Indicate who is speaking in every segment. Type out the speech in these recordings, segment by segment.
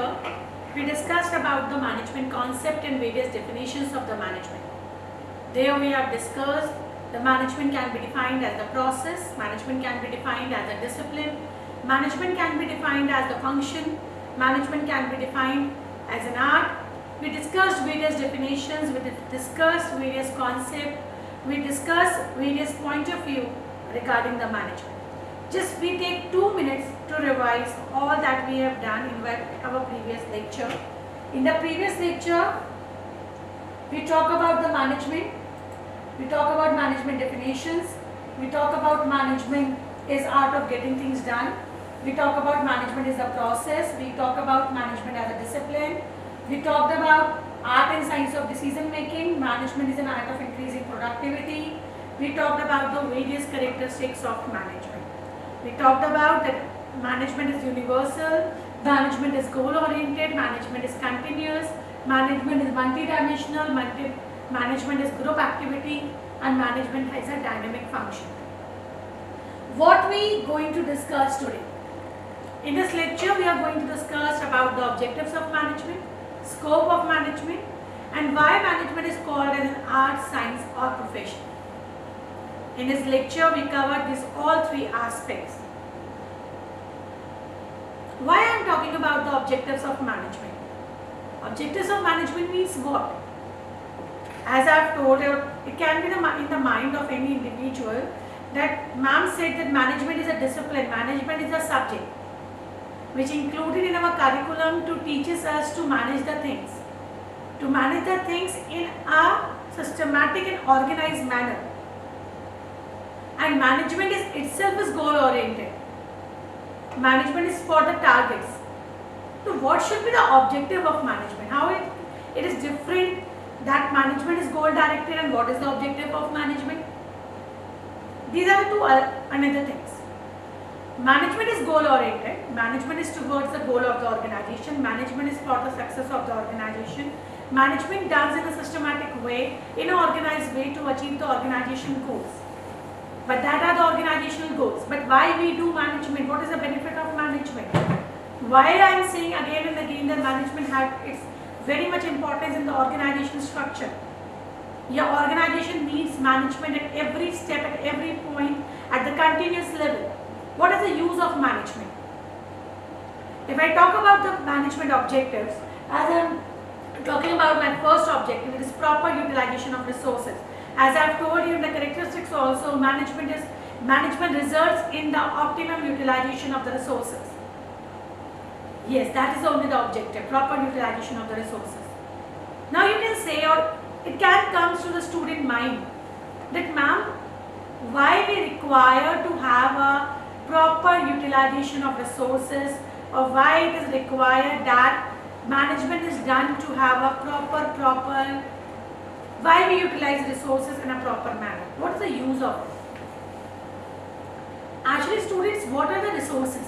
Speaker 1: lecture, we discussed about the management concept and various definitions of the management. There we have discussed the management can be defined as the process, management can be defined as a discipline, management can be defined as the function, management can be defined as an art. We discussed various definitions, we discussed various concepts, we discussed various point of view regarding the management. Just we take 2 minutes to revise all that we have done in our previous lecture. In the previous lecture, we talk about the management, we talk about management definitions, we talk about management is art of getting things done, we talk about management is a process, we talk about management as a discipline, we talked about art and science of decision making, management is an art of increasing productivity, we talked about the various characteristics of management. We talked about that management is universal, management is goal oriented, management is continuous, management is multidimensional, management is group activity, and management has a dynamic function. What we are going to discuss today? In this lecture we are going to discuss about the objectives of management, scope of management, and why management is called as an art, science or profession. In this lecture we covered these all three aspects. Why I am talking about the objectives of management? Objectives of management means what? As I have told you, it can be in the mind of any individual that ma'am said that management is a discipline, management is a subject which included in our curriculum to teaches us to manage the things. To manage the things in a systematic and organized manner. And management is itself is goal oriented. Management is for the targets. So what should be the objective of management? How it is different that management is goal directed and what is the objective of management? These are the two another things. Management is goal oriented. Management is towards the goal of the organization. Management is for the success of the organization. Management does in a systematic way, in an organized way to achieve the organization goals. But that are the organizational goals. But why we do management? What is the benefit of management? Why I am saying again and again that management has its very much importance in the organization structure. Your organization needs management at every step, at every point, at the continuous level. What is the use of management? If I talk about the management objectives, as I am talking about my first objective, it is proper utilization of resources. As I have told you in the characteristics also, management results in the optimum utilization of the resources. Yes, that is only the objective, proper utilization of the resources. Now you can say, or it can come to the student mind, that ma'am, why we require to have a proper utilization of resources, or why it is required that management is done to have a proper why we utilize resources in a proper manner? What is the use of it? Actually students, what are the resources?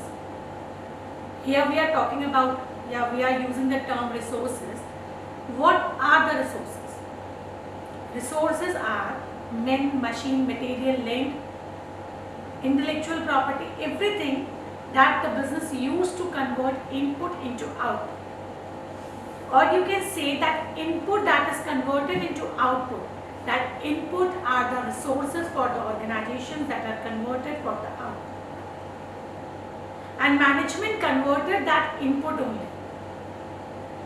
Speaker 1: Here we are talking about, we are using the term resources. What are the resources? Resources are men, machine, material, land, intellectual property, everything that the business used to convert input into output. Or you can say that input that is converted into output. That input are the resources for the organizations that are converted for the output. And management converted that input only.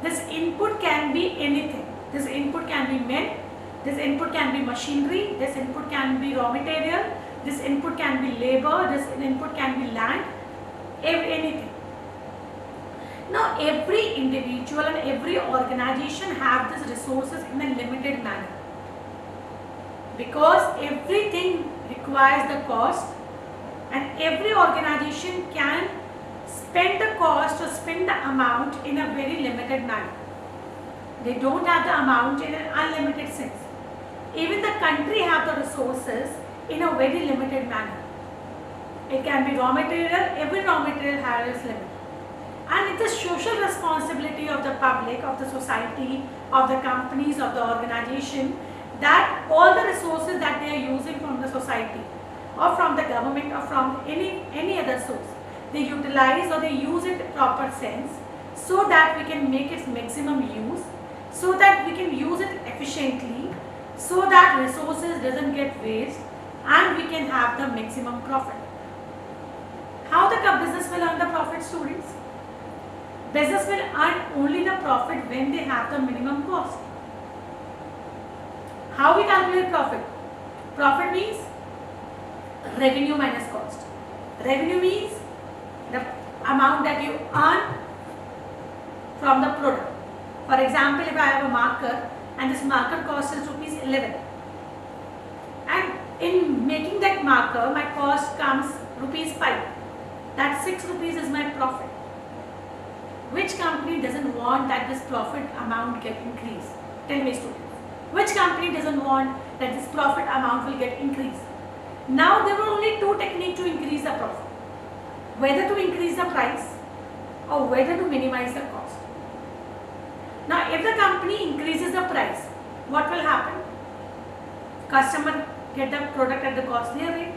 Speaker 1: This input can be anything. This input can be men, this input can be machinery, this input can be raw material, this input can be labor, this input can be land, anything. Now every individual and every organization have these resources in a limited manner. Because everything requires the cost and every organization can spend the cost or spend the amount in a very limited manner. They don't have the amount in an unlimited sense. Even the country have the resources in a very limited manner. It can be raw material, every raw material has its limit. And it's a social responsibility of the public, of the society, of the companies, of the organization, that all the resources that they are using from the society or from the government or from any other source, they utilize or they use it in proper sense so that we can make its maximum use, so that we can use it efficiently, so that resources doesn't get waste and we can have the maximum profit. How the business will earn the profit, students? Business will earn only the profit when they have the minimum cost. How we calculate profit? Profit means revenue minus cost. Revenue means the amount that you earn from the product. For example, if I have a marker and this marker cost is rupees 11, and in making that marker my cost comes rupees 5, that 6 rupees is my profit. Which company doesn't want that this profit amount get increased? Tell me, students. Which company doesn't want that this profit amount will get increased? Now there were only two techniques to increase the profit. Whether to increase the price or whether to minimize the cost. Now if the company increases the price, what will happen? Customer get the product at the costlier rate,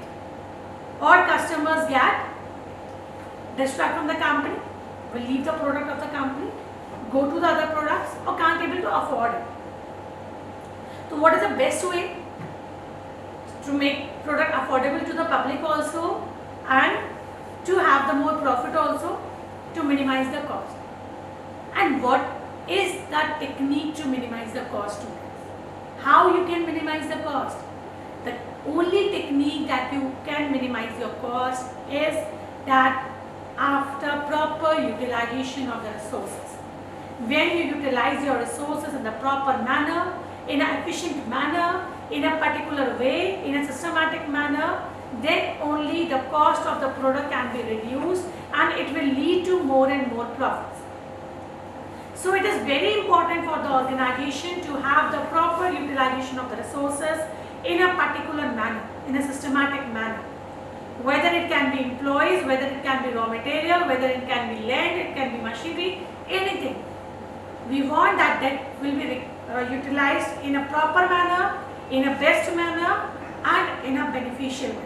Speaker 1: or customers get distract from the company, will leave the product of the company, go to the other products, or can't able to afford it. So what is the best way to make product affordable to the public also, and to have the more profit also, to minimize the cost? And what is that technique to minimize the cost, students? How you can minimize the cost? The only technique that you can minimize your cost is that after proper utilization of the resources. When you utilize your resources in the proper manner, in an efficient manner, in a particular way, in a systematic manner, then only the cost of the product can be reduced and it will lead to more and more profits. So it is very important for the organization to have the proper utilization of the resources in a particular manner, in a systematic manner. Whether it can be employees, whether it can be raw material, whether it can be land, it can be machinery, anything. We want that will be utilized in a proper manner, in a best manner, and in a beneficial manner.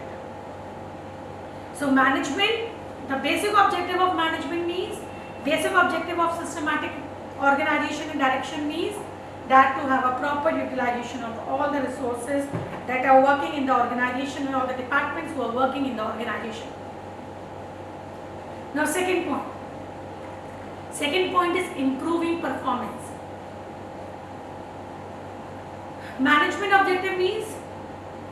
Speaker 1: So management, the basic objective of management means, basic objective of systematic organization and direction means that to have a proper utilization of all the resources that are working in the organization and all the departments who are working in the organization. Now second point. Second point is improving performance. Management objective means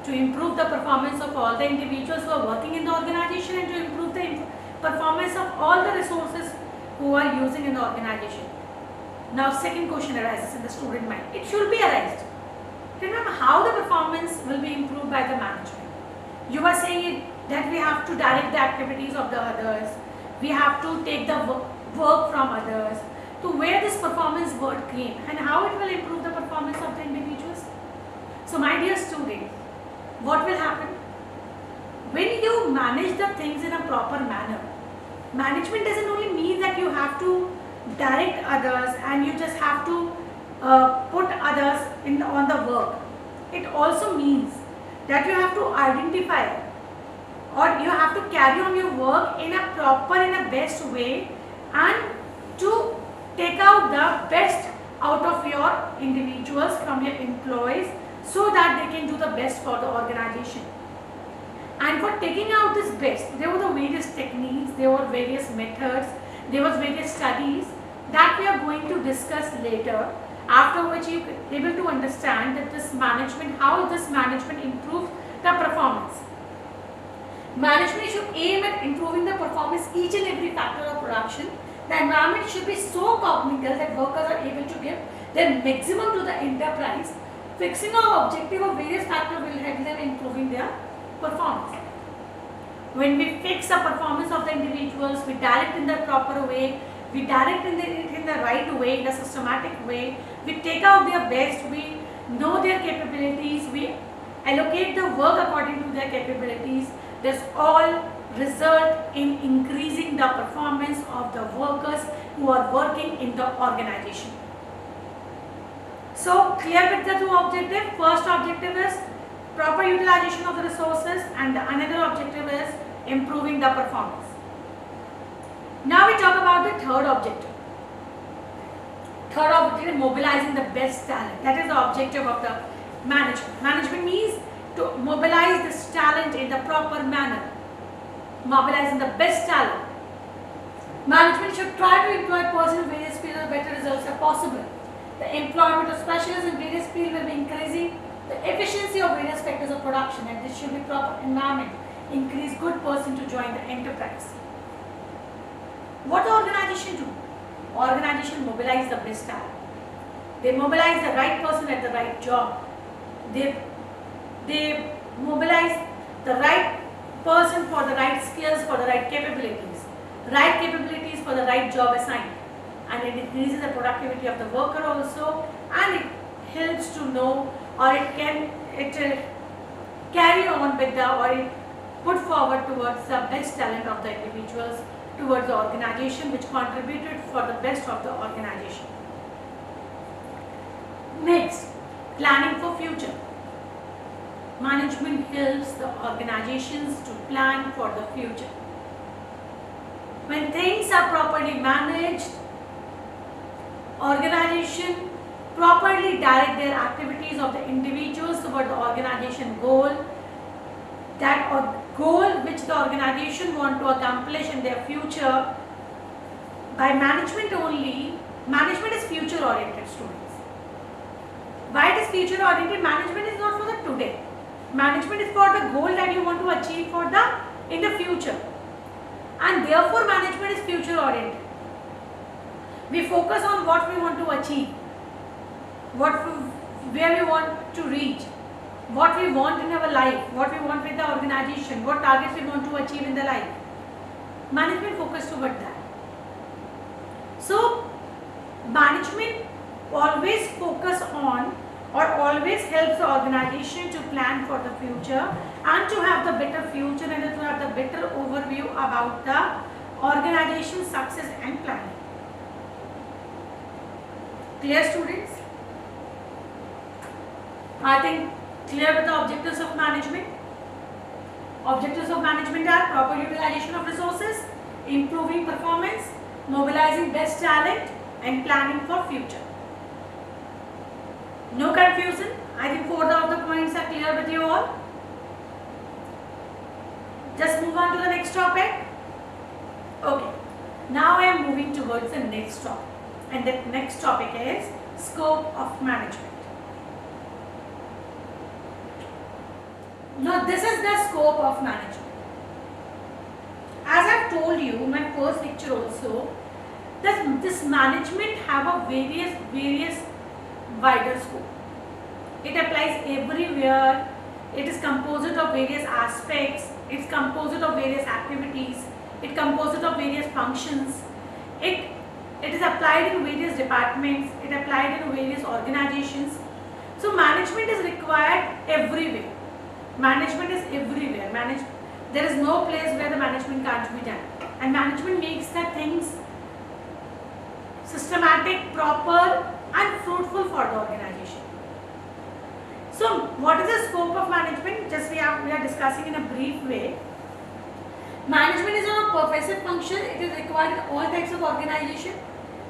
Speaker 1: to improve the performance of all the individuals who are working in the organization and to improve the performance of all the resources who are using in the organization. Now second question arises in the student mind. It should be arised. Remember how the performance will be improved by the management. You are saying that we have to direct the activities of the others. We have to take the work from others. To where this performance word came and how it will improve the performance of the individuals. So my dear student, what will happen? When you manage the things in a proper manner, management doesn't only mean that you have to direct others and you just have to put others on the work. It also means that you have to identify or you have to carry on your work in a proper, in a best way, and to take out the best out of your individuals from your employees so that they can do the best for the organization. And for taking out this best, there were the various techniques, there were various methods, there was various studies that we are going to discuss later, after which you are able to understand that this management, how this management improves the performance. Management should aim at improving the performance each and every factor of production. The environment should be so cognizant that workers are able to give their maximum to the enterprise. Fixing our objective of various factors will help them improving their performance. When we fix the performance of the individuals, we direct in the proper way, we direct in the right way, in a systematic way, we take out their best, we know their capabilities, we allocate the work according to their capabilities. This all result in increasing the performance of the workers who are working in the organization. So clear with the two objectives. First objective is proper utilization of the resources and the another objective is improving the performance. Now we talk about the third objective. Third objective is mobilizing the best talent. That is the objective of the management. Management means to mobilize this talent in the proper manner. Mobilizing the best talent. Management should try to employ persons in various fields with better results as possible. The employment of specialists in various fields will be increasing the efficiency of various factors of production, and this should be proper environment, increase good person to join the enterprise. What the organization do? Organization mobilize the best talent. They mobilize the right person at the right job. They mobilize the right person for the right skills, for the right capabilities for the right job assigned, and it increases the productivity of the worker also, and it helps to know, or it carry on with the, or it put forward towards the best talent of the individuals towards the organization, which contributed for the best of the organization. Next, planning for future. Management helps the organizations to plan for the future. When things are properly managed, organization properly direct their activities of the individuals toward the organization goal, that goal which the organization want to accomplish in their future. By management only, management is future oriented, students. Why it is future oriented? Management is not for the today. Management is for the goal that you want to achieve for the in the future, and therefore management is future oriented. We focus on what we want to achieve, where we want to reach, what we want in our life, what we want with the organization, what targets we want to achieve in the life. Management focus toward that. So management always focus on, or always helps the organization to plan for the future and to have the better future, and to have the better overview about the organization's success and planning. Clear, students? I think clear with the objectives of management. Objectives of management are proper utilization of resources, improving performance, mobilizing best talent, and planning for future. No confusion. I think 4 of the points are clear with you all. Just move on to the next topic. Okay. Now I am moving towards the next topic. And the next topic is scope of management. Now this is the scope of management. As I have told you in my first lecture also, that this management have a various wider scope. It applies everywhere. It is composed of various aspects. It is composed of various activities. It is composed of various functions. It is applied in various departments. It is applied in various organizations. So management is required everywhere. Management is everywhere. There is no place where the management can't be done. And management makes the things systematic, proper, and fruitful for the organization. So what is the scope of management? Just we are discussing in a brief way. Management is not a pervasive function. It is required in all types of organization,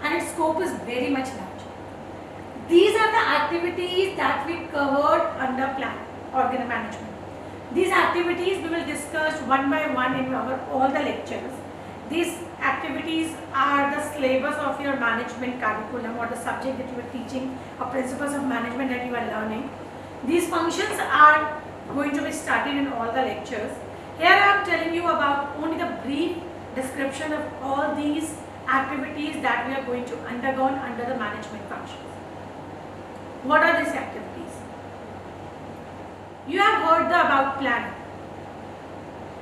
Speaker 1: and its scope is very much large. These are the activities that we covered under management. These activities we will discuss one by one in all the lectures. These activities are the syllabus of your management curriculum, or the subject that you are teaching, or principles of management that you are learning. These functions are going to be studied in all the lectures. Here I am telling you about only the brief description of all these activities that we are going to undergo under the management functions. What are these activities? You have heard about planning.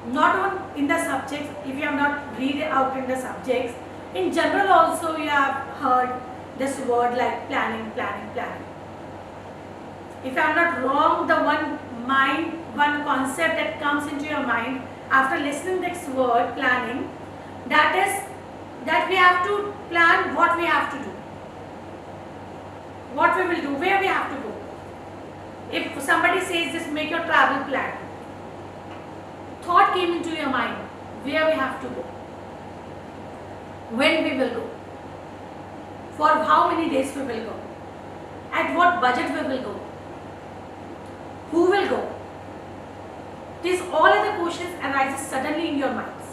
Speaker 1: Not in the subjects, if you have not read out in the subjects, in general also you have heard this word like planning. If I am not wrong, the one concept that comes into your mind after listening this word planning, that is that we have to plan what we have to do, what we will do, where we have to go. If somebody says this, make your travel plan, thought came into your mind, where we have to go, when we will go. For how many days we will go? At what budget we will go? Who will go? These all other questions arises suddenly in your minds.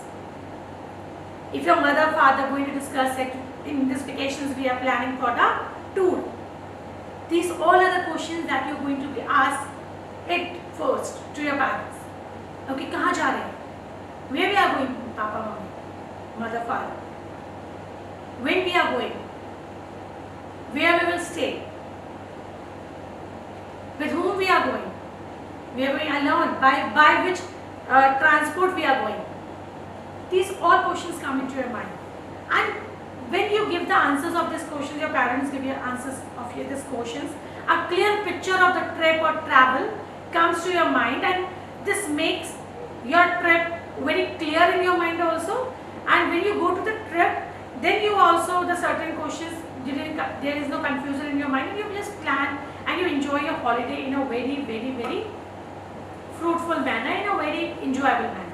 Speaker 1: If your mother, father going to discuss it, in this vacations we are planning for the tour. These all other questions that you are going to be asked it first to your parents. Okay, कहाँ जा रहे हैं? Where we are going, Papa, Mommy, mother, father? When we are going? Where we will stay? With whom we are going? We are going alone. By which transport we are going? These all questions come into your mind. And when you give the answers of these questions, your parents give you answers of these questions, a clear picture of the trip or travel comes to your mind, and this makes your trip very clear in your mind also. And when you go to the trip, then you also the certain questions, there is no confusion in your mind, and you just plan and you enjoy your holiday in a very fruitful manner, in a very enjoyable manner.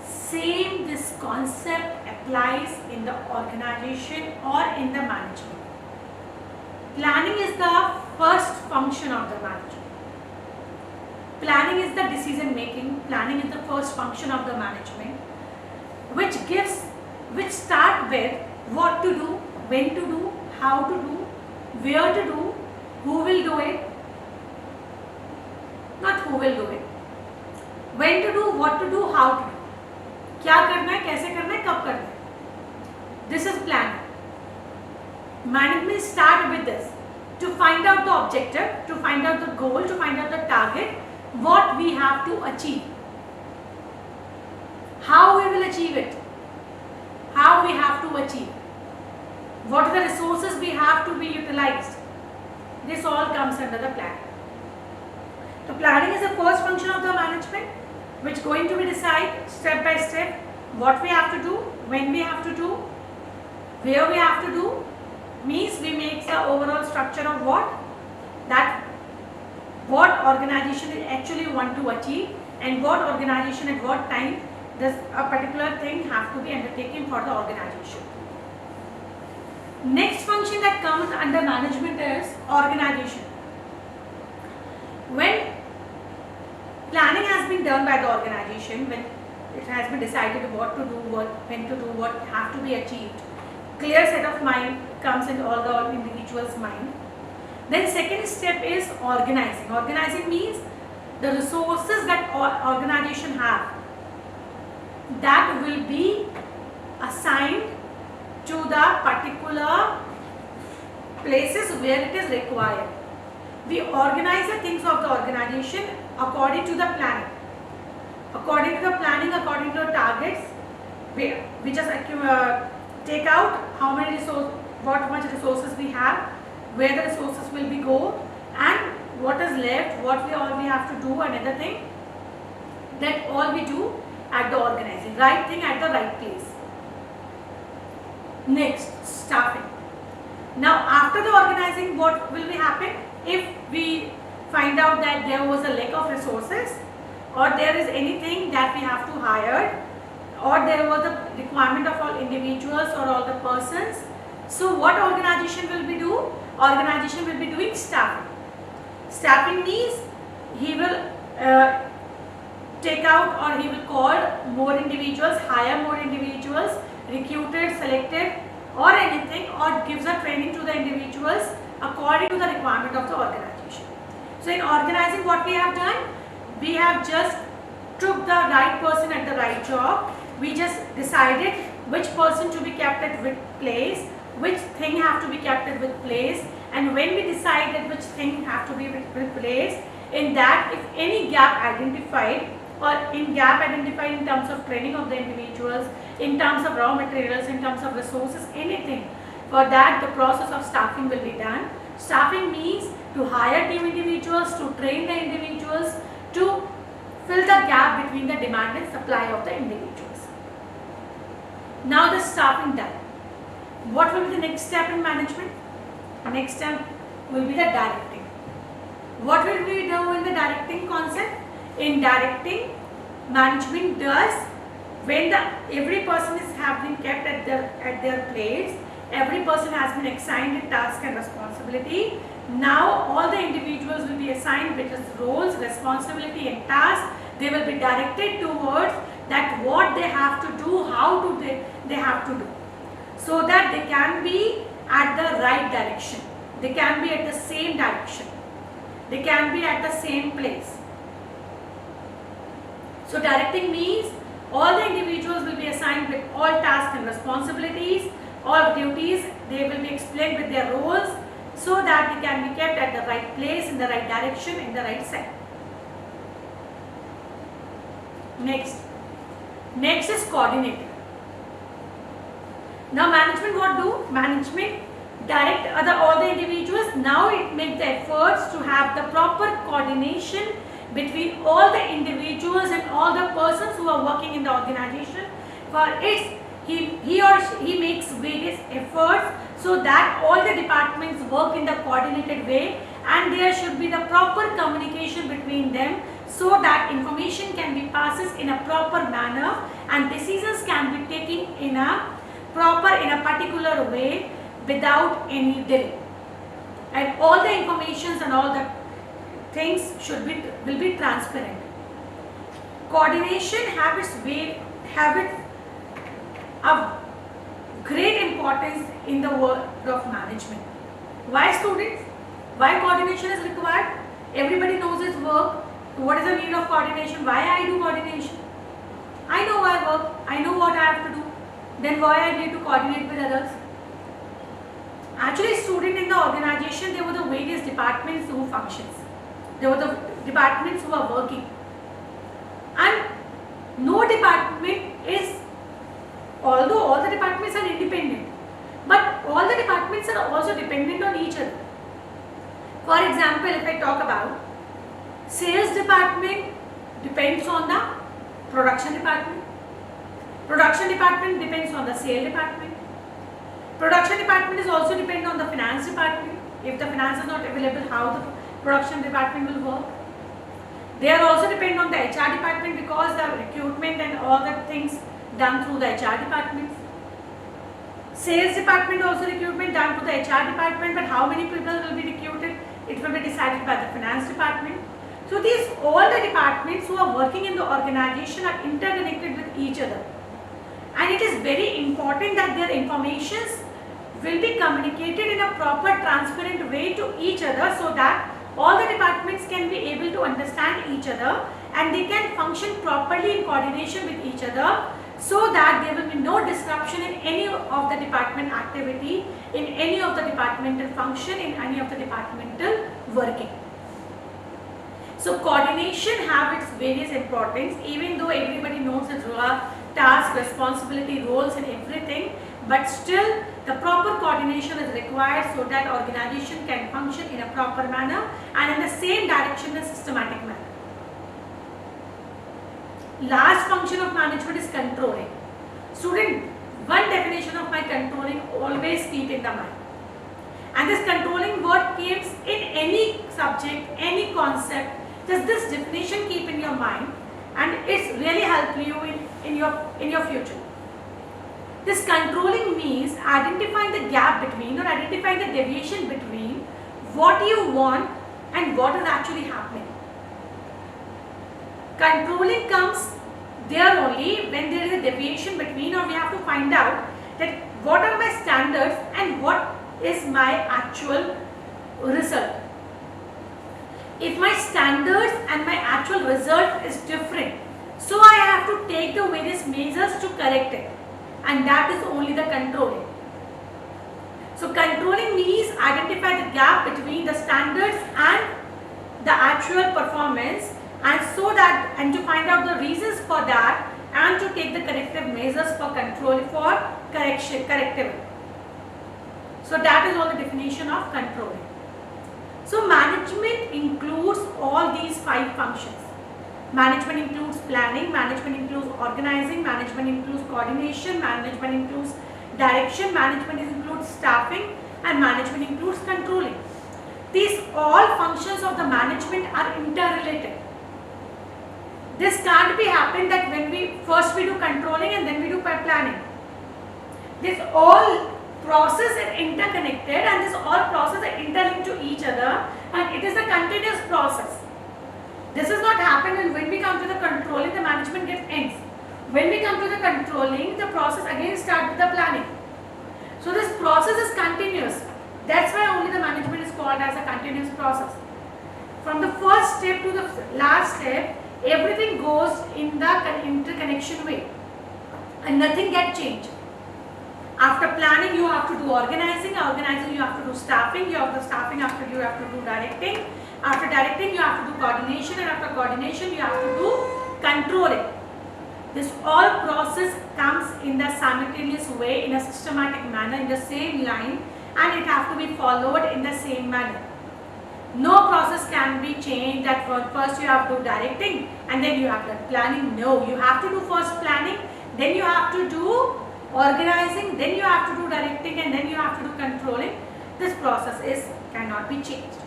Speaker 1: Same this concept applies in the organization or in the management. Planning is the first function of the management. Planning is the decision making. Planning is the first function of the management, which start with what to do, when to do, how to do, where to do, who will do it, not who will do it, when to do, what to do, how to do, क्या करना है, कैसे करना है, कब करना है. This is planning. Management start with this to find out the objective, to find out the goal, to find out the target, what we have to achieve, how we will achieve it, how we have to achieve, what are the resources we have to be utilized. This all comes under the planning. So planning is the first function of the management, which going to be decide step by step what we have to do, when we have to do, where we have to do. Means we make the overall structure of what organization is actually want to achieve, and what organization at what time does a particular thing have to be undertaken for the organization. Next function that comes under management is organization. When planning has been done by the organization, when it has been decided what to do, when to do, what have to be achieved, clear set of mind comes in all the individual's mind. Then second step is organizing. Organizing means the resources that organization have, that will be assigned to the particular places where it is required. We organize the things of the organization according to the planning. According to the planning, according to the targets, we just take out how many resources, what much resources we have, where the resources will be go, and what is left, what we all we have to do, another thing. That all we do at the organizing, right thing at the right place. Next, staffing. Now after the organizing, what will be happen? If we find out that there was a lack of resources, or there is anything that we have to hire, or there was a requirement of all individuals or all the persons, so what organization will be do? Organization will be doing staffing. Staffing means he will take out, or he will call more individuals, hire more individuals, recruited, selected, or anything, or gives a training to the individuals according to the requirement of the organization. So in organizing, what we have done, we have just took the right person at the right job. We just decided which person to be kept at which place, which thing have to be kept at which place, and when we decide that which thing have to be which place, in that if any gap identified, or in gap identified in terms of training of the individuals, in terms of raw materials, in terms of resources, anything, for that the process of staffing will be done. Staffing means to hire team individuals, to train the individuals, to fill the gap between the demand and supply of the individuals. Now the staffing done. What will be the next step in management? Next step will be the directing. What will we do in the directing concept? In directing, management does, when every person is have been kept at their place, every person has been assigned a task and responsibility. Now all the individuals will be assigned with roles, responsibility and tasks. They will be directed towards that what they have to do, how to they have to do, so that they can be at the right direction. They can be at the same direction. They can be at the same place. So directing means all the individuals will be assigned with all tasks and responsibilities, all duties. They will be explained with their roles so that they can be kept at the right place, in the right direction, in the right set. Next is coordinator. Now management what do? Management direct all the individuals. Now it makes the efforts to have the proper coordination between all the individuals and all the persons who are working in the organization. For it, he makes various efforts so that all the departments work in the coordinated way, and there should be the proper communication between them so that information can be passed in a proper manner and decisions can be taken in a particular way without any delay. And all the informations and all the things will be transparent. Coordination habits of great importance in the work of management. Why, students? Why coordination is required? Everybody knows its work. What is the need of coordination? Why I do coordination? I know my work. I know what I have to do. Then why I need to coordinate with others? Actually, student in the organization, there were the various departments who functions. There were the departments who are working. And no department is, although all the departments are independent, but all the departments are also dependent on each other. For example, if I talk about sales department depends on the production department. Production department depends on the sale department. Production department is also dependent on the finance department. If the finance is not available, how the production department will work. They are also dependent on the HR department because the recruitment and all the things done through the HR department. Sales department also recruitment done through the HR department, but how many people will be recruited, it will be decided by the finance department. So these all the departments who are working in the organization are interconnected with each other. And it is very important that their informations will be communicated in a proper transparent way to each other so that all the departments can be able to understand each other and they can function properly in coordination with each other so that there will be no disruption in any of the department activity, in any of the departmental function, in any of the departmental working. So coordination have its various importance, even though everybody knows its task, responsibility, roles and everything, but still the proper coordination is required so that organization can function in a proper manner and in the same direction in a systematic manner. Last function of management is controlling. Student, one definition of my controlling always keep in the mind. And this controlling word keeps in any subject, any concept, just this definition keep in your mind and it's really help you in your future. This controlling means identifying the gap between or identifying the deviation between what you want and what is actually happening. Controlling comes there only when there is a deviation between, or we have to find out that what are my standards and what is my actual result. If my standards and my actual result is different, so I have to take the various measures to correct it, and that is only the controlling. So controlling means identify the gap between the standards and the actual performance, and so that and to find out the reasons for that and to take the corrective measures for control for corrective. So that is all the definition of controlling. So management includes all these 5 functions. Management includes planning, management includes organizing, management includes coordination, management includes direction, management includes staffing, and management includes controlling. These all functions of the management are interrelated. This can't be happen that when we first do controlling and then we do planning. This all Process is interconnected, and this all processes are interlinked to each other, and it is a continuous process. This is not happen when we come to the controlling, the management gets ends. When we come to the controlling, the process again starts with the planning. So this process is continuous. That's why only the management is called as a continuous process. From the first step to the last step, everything goes in the interconnection way, and nothing gets changed. After planning, you have to do organizing. Organizing, you have to do staffing. After staffing, you have to do directing. After directing, you have to do coordination, and after coordination, you have to do controlling. This all process comes in the simultaneous way, in a systematic manner, in the same line, and it has to be followed in the same manner. No process can be changed that first you have to do directing and then you have to do planning. No, you have to do first planning, then you have to do organizing, then you have to do directing, and then you have to do controlling. This process cannot be changed.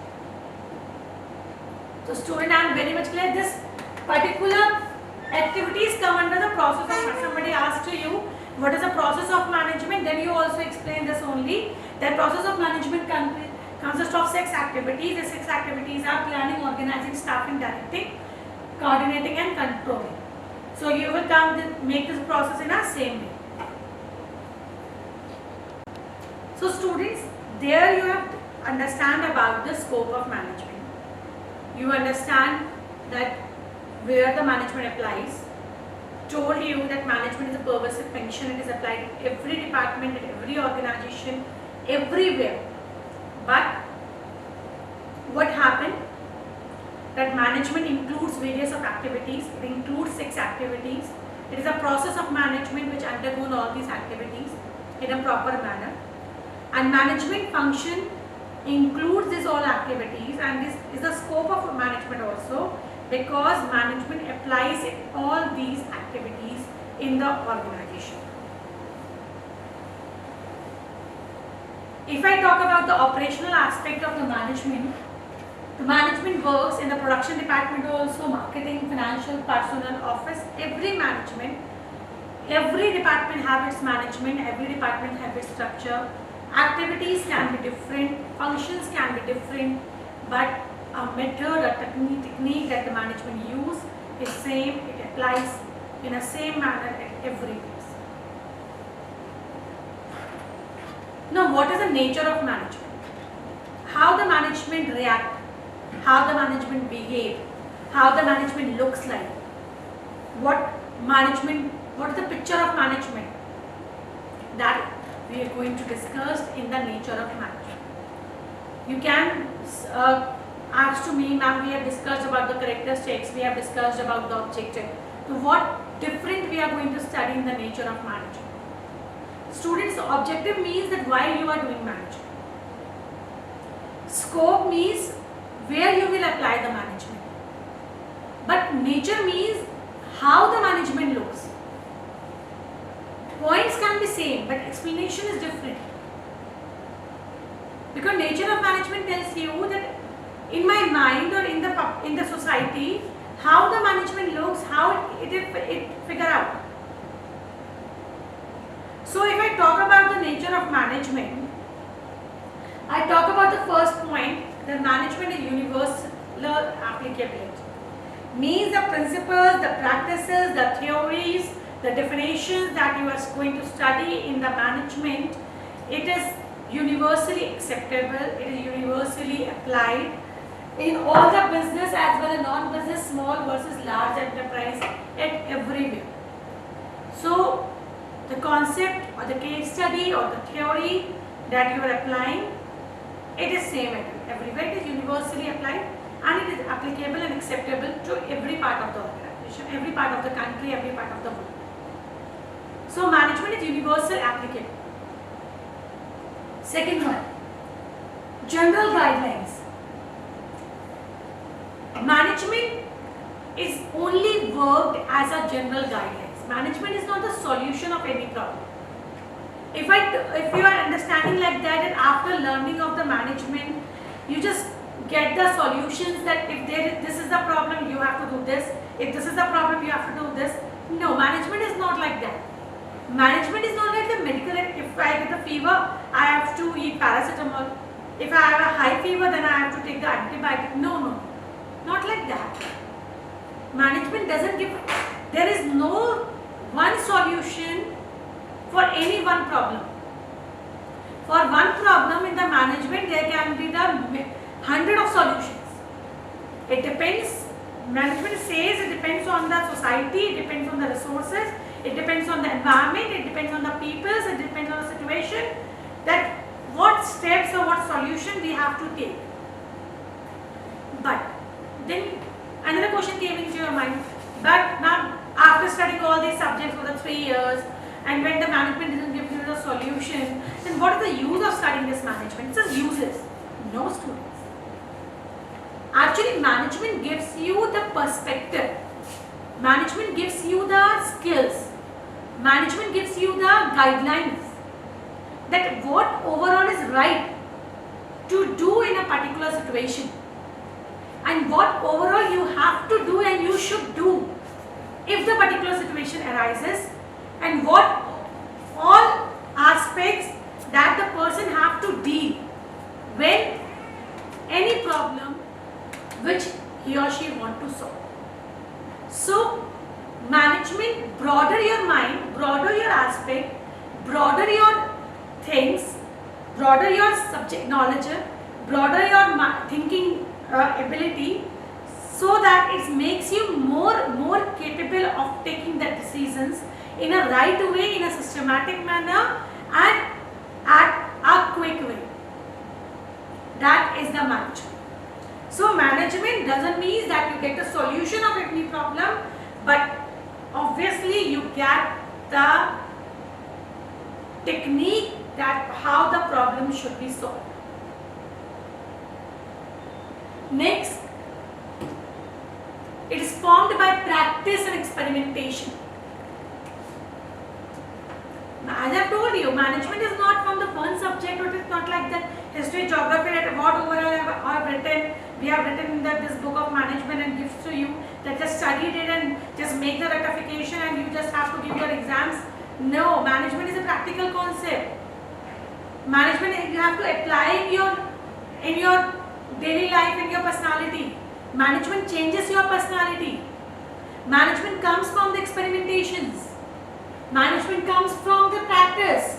Speaker 1: So student, I am very much clear. This particular activities come under the process of management. Somebody asked to you what is the process of management, then you also explain this only. The process of management consists of 6 activities. The 6 activities are planning, organizing, staffing, directing, coordinating, and controlling. So you will make this process in a same way. So students, there you have to understand about the scope of management. You understand that where the management applies. Told you that management is a pervasive function. It is applied in every department, in every organization, everywhere. But what happened? That management includes various of activities. It includes 6 activities. It is a process of management which undergoes all these activities in a proper manner. And management function includes these all activities, and this is the scope of management also, because management applies all these activities in the organization. If I talk about the operational aspect of the management works in the production department also, marketing, financial, personnel, office, every department have its management, every department have its structure. Activities can be different, functions can be different, but a method, a technique that the management use is same. It applies in a same manner at every place. Now, what is the nature of management? How the management react, how the management behave, how the management looks like, what is the picture of management, that we are going to discuss in the nature of management. You can ask to me, ma'am, we have discussed about the characteristics, we have discussed about the objective. So what different we are going to study in the nature of management? Students, objective means that why you are doing management. Scope means where you will apply the management. But nature means how the management looks. Points can be same, but explanation is different. Because nature of management tells you that in my mind or in the society, how the management looks, how it figure out. So if I talk about the nature of management, I talk about the first point, that management is universal applicability. Means the principles, the practices, the theories, the definitions that you are going to study in the management, it is universally acceptable, it is universally applied in all the business as well as non-business, small versus large enterprise, at everywhere. So the concept or the case study or the theory that you are applying, it is same everywhere. It is universally applied and it is applicable and acceptable to every part of the organization, every part of the country, every part of the world. So management is universal applicable. Second one, general guidelines. Management is only worked as a general guidelines. Management is not the solution of any problem. If you are understanding like that, and after learning of the management, you just get the solutions that if this is the problem, you have to do this. If this is the problem, you have to do this. No, management is not like that. Management is not like the medical. If I get a fever, I have to eat paracetamol. If I have a high fever, then I have to take the antibiotic. No, not like that. Management doesn't give. There is no one solution for any one problem. For one problem in the management, there can be the 100 of solutions. It depends. Management says it depends on the society, it depends on the resources, it depends on the environment, it depends on the peoples, it depends on the situation, that what steps or what solution we have to take. But then another question came into your mind. But now after studying all these subjects for the 3 years, and when the management doesn't give you the solution, then what is the use of studying this management? It says uses. No, students. Actually, management gives you the perspective. Management gives you the skills. Management gives you the guidelines. That what overall is right to do in a particular situation. And what overall you have to do and you should do if the particular situation arises. And what all aspects that the person have to deal when any problem which he or she want to solve. So management, broader your mind, broader your aspect, broader your things, broader your subject knowledge, broader your thinking ability, so that it makes you more capable of taking the decisions in a right way, in a systematic manner, and at a quick way. That is the management. So management doesn't mean that you get a solution of any problem, but obviously you get the technique that how the problem should be solved. Next, it is formed by practice and experimentation. As I have told you, management is not from the one subject, or it is not like that history, geography, that what overall I have written, we have written in this book of management and gives to you, that just studied it and just make the rectification and you just have to give your exams. No, management is a practical concept. Management, you have to apply in your daily life, in your personality. Management changes your personality. Management comes from the experimentations. Management comes from the practice.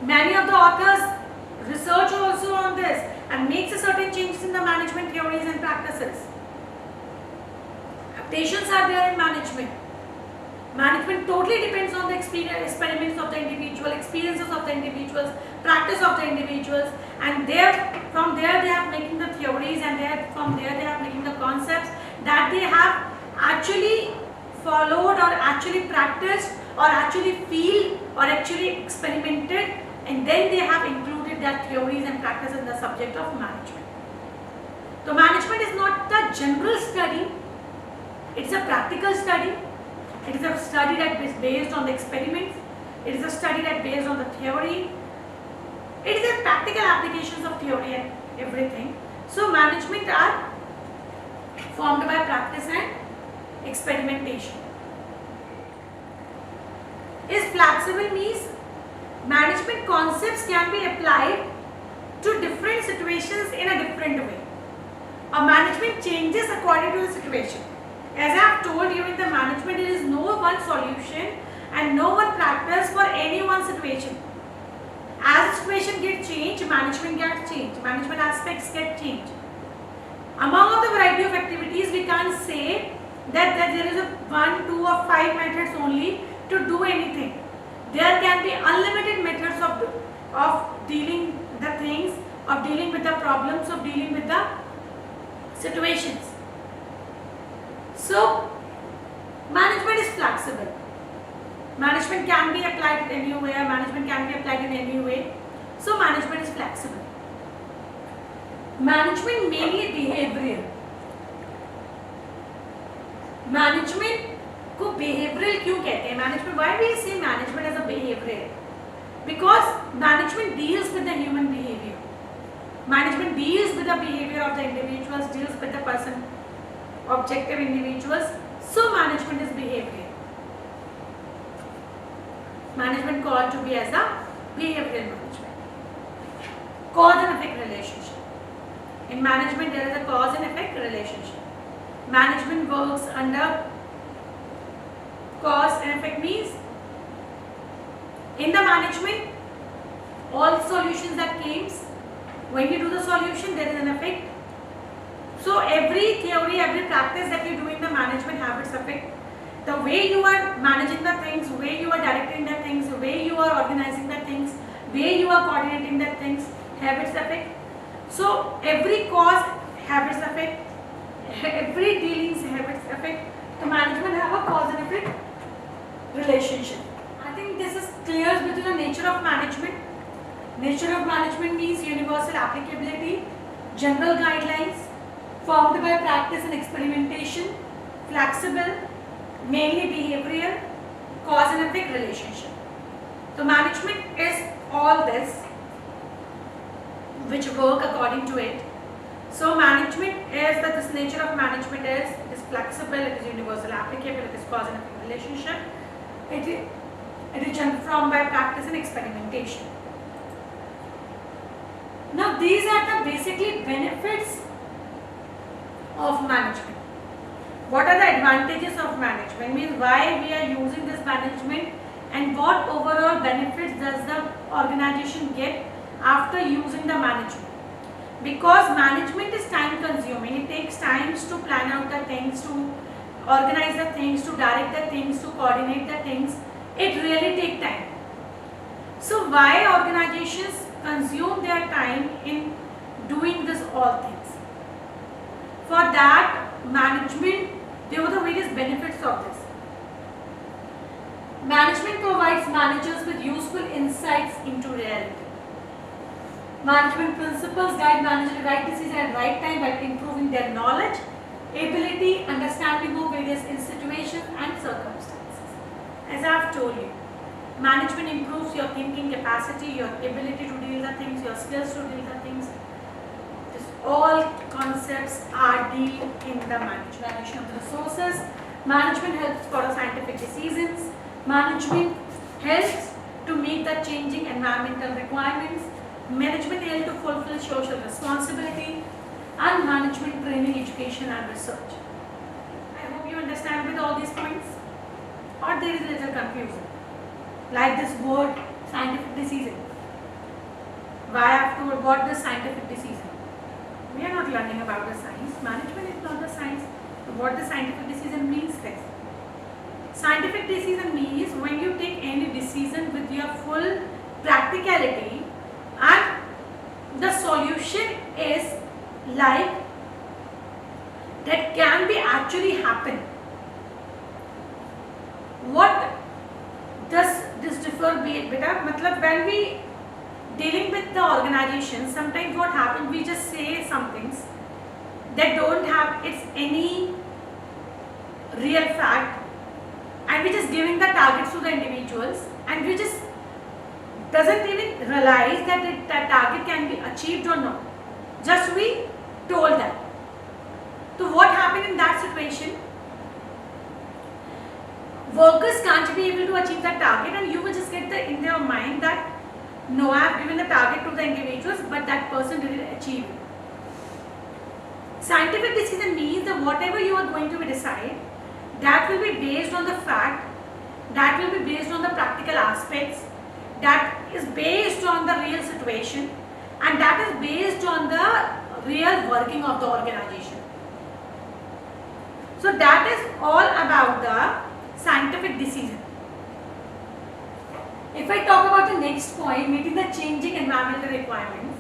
Speaker 1: Many of the authors research also on this and makes a certain changes in the management theories and practices. Adaptations are there in management. Management totally depends on the experiments of the individual, experiences of the individuals, practice of the individuals, and from there they are making the theories, and from there they are making the concepts that they have actually followed or actually practiced or actually feel or actually experimented, and then they have included their theories and practice in the subject of management. So management is not the general study, it's a practical study. It is a study that is based on the experiments. It is a study that is based on the theory. It is a practical applications of theory and everything. So management are formed by practice and experimentation. Is flexible means management concepts can be applied to different situations in a different way. A management changes according to the situation. As I have told you, in the management there is no one solution and no one practice for any one situation. As the situation gets changed, management gets changed, management aspects get changed. Among the variety of activities, we can't say that there is a 1, 2 or 5 methods only to do anything. There can be unlimited methods of dealing the things, of dealing with the problems, of dealing with the situations. So, management is flexible. Management can be applied anywhere, management can be applied in any way. So, management is flexible. Management mainly behavioral. Management को behavioral क्यों कहते हैं? Management, why we say management as a behavioral? Because management deals with the human behavior. Management deals with the behavior of the individuals, deals with the person, objective individuals. So management is behavioral. management called to be as a behavioral management. Cause and effect relationship. In management, there is a cause and effect relationship. Management works under cause and effect means in the management, all solutions that comes, when you do the solution, there is an effect. So every theory, every practice that you do in the management habits affect the way you are managing the things, way you are directing the things, way you are organizing the things, way you are coordinating the things, habits affect. So every cause, habits affect, every dealings, habits affect. The management have a cause and effect relationship. I think this is clear between the nature of management. Nature of management means universal applicability, general guidelines, formed by practice and experimentation, flexible, mainly behavioral, cause and effect relationship. So management is all this which work according to it. So management is that this nature of management is it is flexible, it is universal applicable, it is cause and effect relationship. It is formed by practice and experimentation. Now these are the basically benefits of management. What are the advantages of management? Means why we are using this management and what overall benefits does the organization get after using the management. Because management is time consuming, it takes times to plan out the things, to organize the things, to direct the things, to coordinate the things. It really takes time. So why organizations consume their time in doing this all things? For that management, there are the various benefits of this. Management provides managers with useful insights into reality. Management principles guide managers to right decisions at right time by improving their knowledge, ability, understanding of various situations and circumstances. As I have told you, management improves your thinking capacity, your ability to deal the things, your skills to deal the things. All concepts are dealt in the management of the resources. Management helps for scientific decisions. Management helps to meet the changing environmental requirements. Management helps to fulfill social responsibility. And management training, education and research. I hope you understand with all these points. Or there is a little confusion. Like this word scientific decision. Why I have told what the scientific decision? We are not learning about the science. Management is not the science. What the scientific decision means this. Scientific decision means when you take any decision with your full practicality and the solution is like that can be actually happen. What does this differ be? Matlab when we dealing with the organization, sometimes what happens, we just say some things that don't have its any real fact and we just giving the targets to the individuals and we just doesn't even realize that that target can be achieved or not. Just we told that. So what happened in that situation? Workers can't be able to achieve that target and you will just get in their mind that no, I have given the target to the individuals, but that person didn't achieve it. Scientific decision means that whatever you are going to decide, that will be based on the fact, that will be based on the practical aspects, that is based on the real situation, and that is based on the real working of the organization. So that is all about the scientific decision. If I talk about the next point, meeting the changing environmental requirements,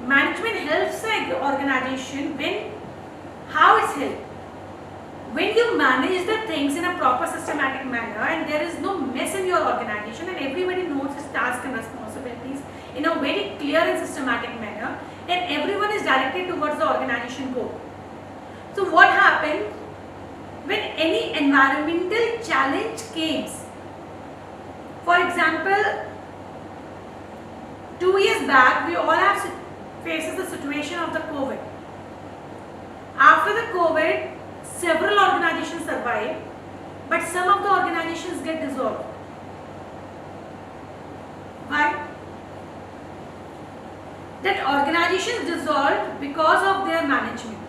Speaker 1: management helps the organization how it's helped? When you manage the things in a proper systematic manner and there is no mess in your organization and everybody knows his tasks and responsibilities in a very clear and systematic manner and everyone is directed towards the organization goal. So what happened when any environmental challenge comes? For example, 2 years back, we all have faces the situation of the COVID. After the COVID, several organizations survive, but some of the organizations get dissolved. that organizations dissolved because of their management,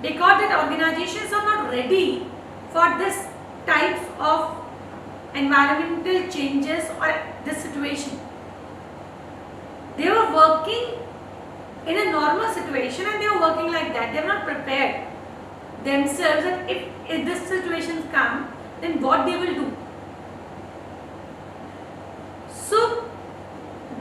Speaker 1: because that organizations are not ready for this types of environmental changes or this situation. They were working in a normal situation and they were working like that. They were not prepared themselves that if this situations come, then what they will do. So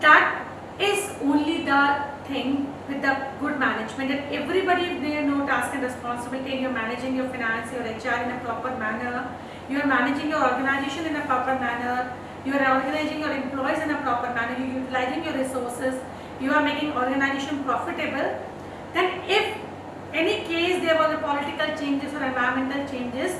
Speaker 1: that is only the thing with the good management, that everybody, if they know task and responsibility, and you're managing your finance, your HR in a proper manner, you are managing your organization in a proper manner, you are organizing your employees in a proper manner, you are utilizing your resources, you are making organization profitable, then if any case there was a political changes or environmental changes,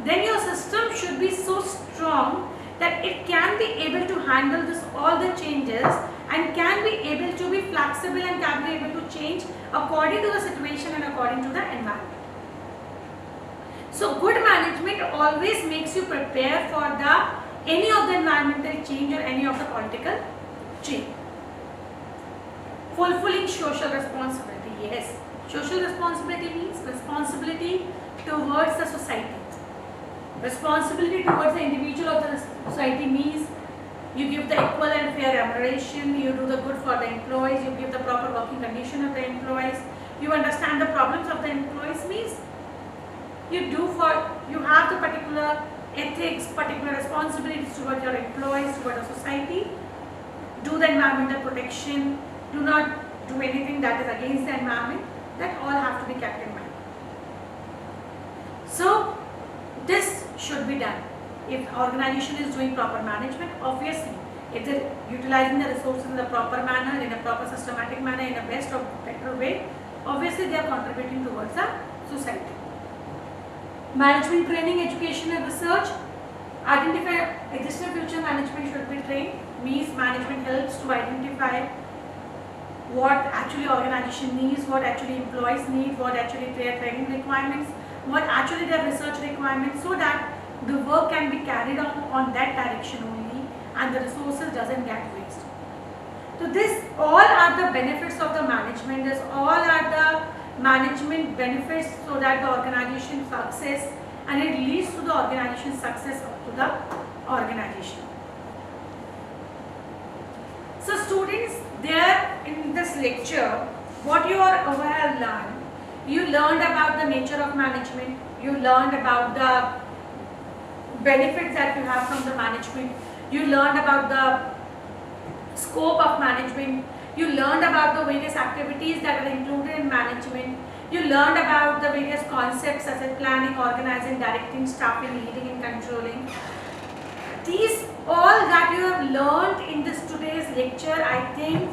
Speaker 1: then your system should be so strong that it can be able to handle this all the changes and can be able to be flexible and can be able to change according to the situation and according to the environment. So good management always makes you prepare for any of the environmental change or any of the political change. Fulfilling social responsibility. Yes, social responsibility means responsibility towards the society. Responsibility towards the individual of the society means you give the equal and fair remuneration, you do the good for the employees, you give the proper working condition of the employees, you understand the problems of the employees, means you have the particular ethics, particular responsibilities towards your employees, towards the society, do the environmental protection, do not do anything that is against the environment, that all have to be kept in mind. So this should be done. If the organization is doing proper management, obviously, if they are utilizing the resources in the proper manner, in a proper systematic manner, in a best or better way, obviously they are contributing towards the society. Management training, education and research. Identify existing future management should be trained, means management helps to identify what actually organization needs, what actually employees need, what actually their training requirements, what actually their research requirements, so that the work can be carried on that direction only and the resources doesn't get wasted. So this all are the benefits of the management, this all are the management benefits so that the organization success, and it leads to the organization success to the organization. So students, there in this lecture, what you are have learned, you learned about the nature of management, you learned about the benefits that you have from the management, you learned about the scope of management, you learned about the various activities that are included in management, you learned about the various concepts such as planning, organizing, directing, staffing, leading and controlling. These all that you have learned in this today's lecture, I think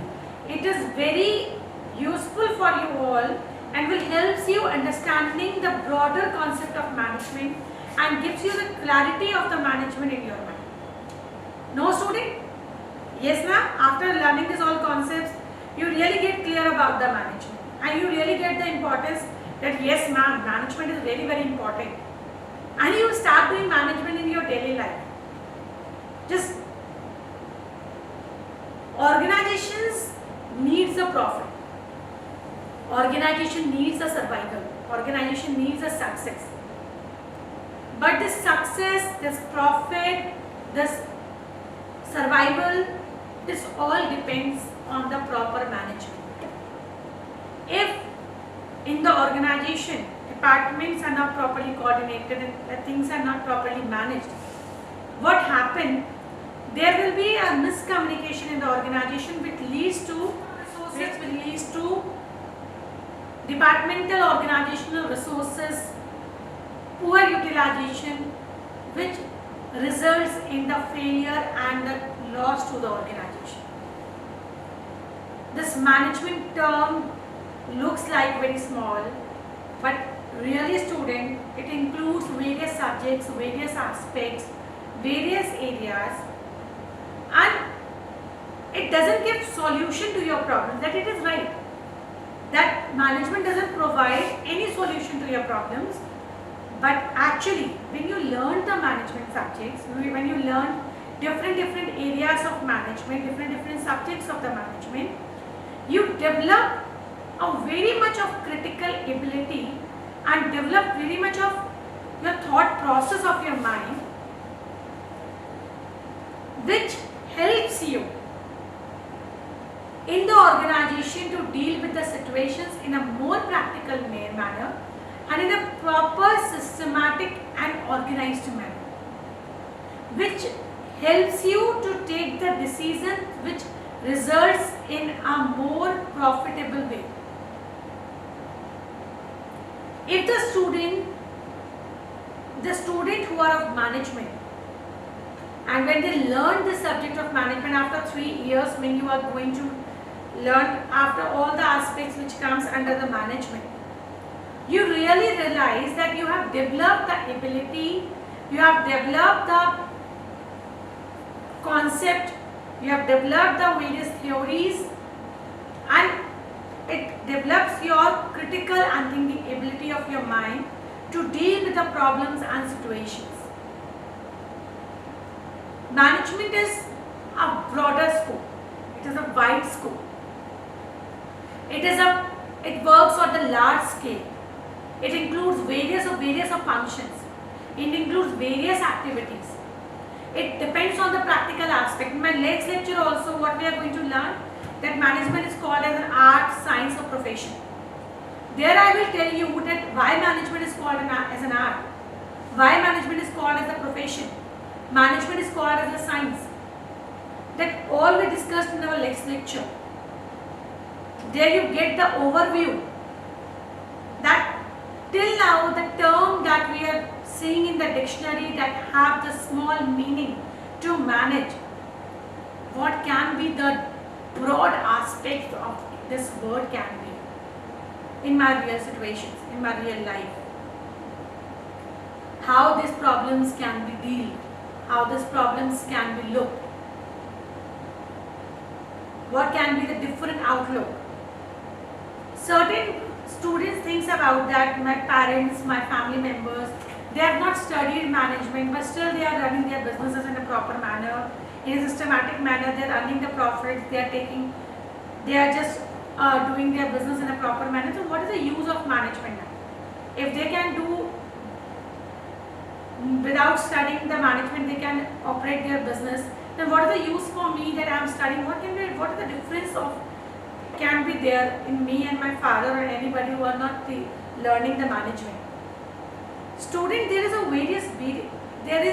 Speaker 1: it is very useful for you all and will help you understanding the broader concept of management and gives you the clarity of the management in your mind. No student? Yes ma'am, after learning these all concepts, you really get clear about the management and you really get the importance that yes ma'am, management is very very important, and you start doing management in your daily life. Just organizations needs a profit, organization needs a survival, organization needs a success. But this success, this profit, this survival, this all depends on the proper management. If in the organization departments are not properly coordinated and things are not properly managed, what happens? There will be a miscommunication in the organization which leads to departmental organizational resources, poor utilization, which results in the failure and the loss to the organization. This management term looks like very small, but really student, it includes various subjects, various aspects, various areas, and it doesn't give solution to your problems. That it is right that management doesn't provide any solution to your problems, but actually when you learn the management subjects, when you learn different areas of management, different subjects of the management, you develop a very much of critical ability and develop very much of your thought process of your mind, which helps you in the organization to deal with the situations in a more practical manner and in a proper, systematic and organized manner, which helps you to take the decision which results in a more profitable way. If the student who are of management, and when they learn the subject of management after 3 years, when you are going to learn after all the aspects which comes under the management, you really realize that you have developed the ability, you have developed the concept, you have developed the various theories, and it develops your critical and thinking ability of your mind to deal with the problems and situations. Management is a broader scope. It is a wide scope. It works on the large scale. It includes various of functions. It includes various activities. It depends on the practical aspect. In my next lecture also, what we are going to learn, that management is called as an art, science or profession. There I will tell you that why management is called as an art, why management is called as a profession, management is called as a science. That all we discussed in our next lecture. There you get the overview that till now the term that we are seeing in the dictionary that have the small meaning to manage, what can be the broad aspect of this word can be in my real situations, in my real life. How these problems can be dealt, how these problems can be looked, what can be the different outlook. Certain students think about that my parents, my family members, they have not studied management, but still they are running their businesses in a proper manner, in a systematic manner. They are earning the profits, they are just doing their business in a proper manner. So what is the use of management now? If they can do without studying the management, they can operate their business, then what is the use for me that I am studying? What is the difference of can be there in me and my father or anybody who are not learning the management? Student, there is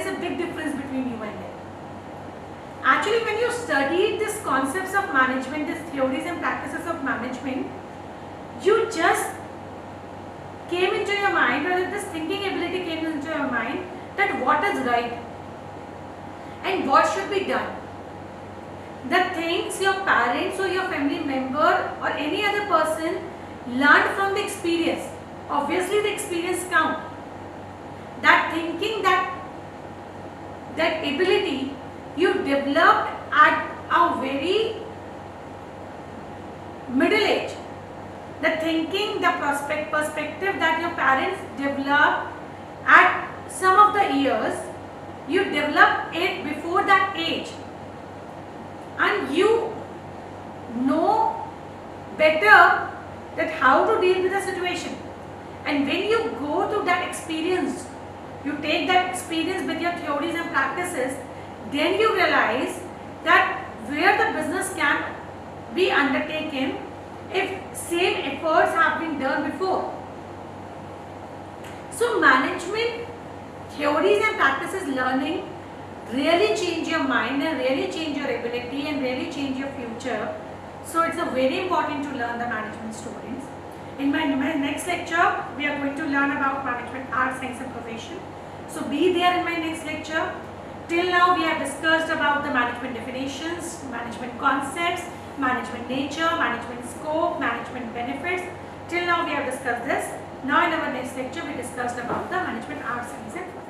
Speaker 1: a big difference between you and them. Actually, when you study these concepts of management, these theories and practices of management, you just came into your mind, or this thinking ability came into your mind, that what is right and what should be done. The things your parents or your family member or any other person learned from the experience, obviously the experience counts. That thinking, that ability you developed at a very middle age. The thinking, the perspective that your parents developed at some of the years, you develop it before that age, and you know better that how to deal with the situation. And when you go to that experience, you take that experience with your theories and practices, then you realize that where the business can be undertaken if same efforts have been done before. So management theories and practices learning really change your mind and really change your ability and really change your future. So it's a very important to learn the management students. In my next lecture, we are going to learn about management art, science and profession. So be there in my next lecture. Till now we have discussed about the management definitions, management concepts, management nature, management scope, management benefits. Till now we have discussed this. Now in our next lecture we discussed about the management art, science and profession.